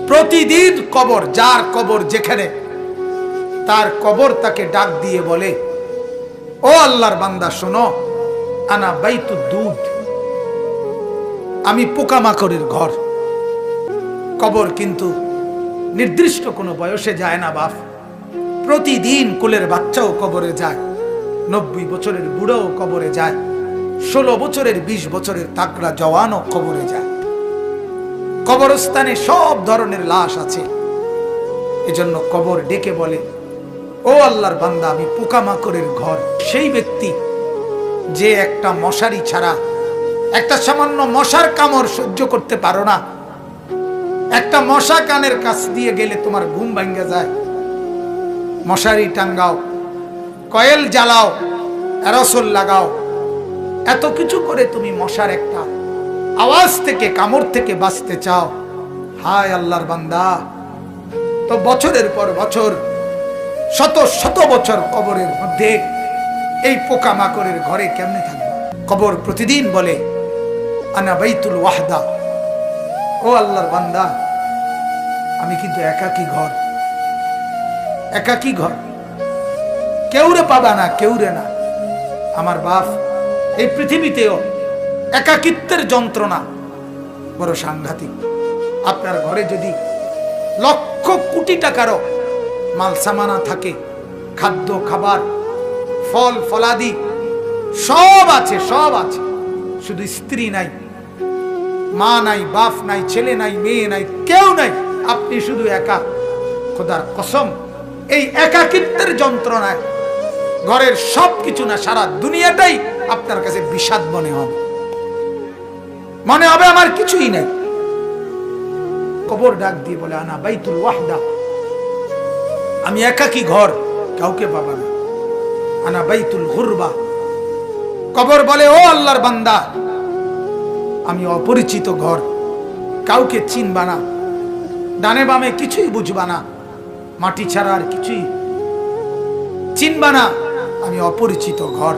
প্রতিদিন কবর, যার কবর যেখানে, তার কবর তাকে ডাক দিয়ে বলে, ও আল্লাহর বান্দা শোনো, আনা বাইতুদ দুদ, আমি পোকামাকড়ের ঘর। কবর কিন্তু নির্দিষ্ট কোনো বয়সে যায় না বাপ। প্রতিদিন কোলের বাচ্চাও কবরে যায়, 90 বছরের বুড়োও কবরে যায়, 16 বছরের 20 বছরের তাকড়া জওয়ানও কবরে যায়। কবরস্থানে সব ধরনের লাশ আছে। এজন্য কবর ডেকে বলে, ও আল্লাহর বান্দা, আমি পোকামাকড়ের ঘর। সেই ব্যক্তি যে একটা মশারি ছাড়া, একটা সামান্য মশার কামড় সহ্য করতে পারো না, একটা মশা কানের কাছ দিয়ে গেলে তোমার ঘুম ভাঙ্গা যায়, মশারি টাঙ্গাও, কয়েল জ্বালাও, অ্যারোসল লাগাও, এত কিছু করে তুমি মশার একটা আওয়াজ থেকে, কামড় থেকে বাঁচতে চাও। হায় আল্লাহর বান্দা, তো বছরের পর বছর, শত শত বছর কবরের মধ্যে এই পোকামাকড়ের ঘরে কেমনে থাকবে? কবর প্রতিদিন বলে, আনা বাইতুল ওয়াহদা, ও আল্লাহর বান্দা, আমি কিন্তু একাকী ঘর, একাকী ঘর, কেউরে পাবা না, কেউরে না। আমার বাপ, এই পৃথিবীতেও একাকিত্বের যন্ত্রণা বড় সাংঘাতিক। আপনার ঘরে যদি লক্ষ কোটি টাকারও মাল সামানা থাকে, খাদ্য খাবার, ফল ফলাদি সব আছে, সব আছে, শুধু স্ত্রী নাই, মা নাই, বাপ নাই, ছেলে নাই, মেয়ে নাই, কেউ নাই, আপনি শুধু একা, খোদার কসম এই একাকিত্বের যন্ত্রণায় ঘরের সব কিছু না, সারা দুনিয়াটাই আপনার কাছে বিষাদ মনে হবে, মনে হবে আমার কিছুই নাই। কবর ডাক দিয়ে বলে, আনা বাইতুল ওয়াহদা, আমি একাকী ঘর, কাউকে পাবা না। আনা বাইতুল গুরবা, কবর বলে, ও আল্লাহর বান্দা, আমি অপরিচিত ঘর, কাউকে চিনবা না, ডানে বামে কিছুই বুঝবা না, মাটি ছাড়া আর কিছুই চিনবা না, আমি অপরিচিত ঘর।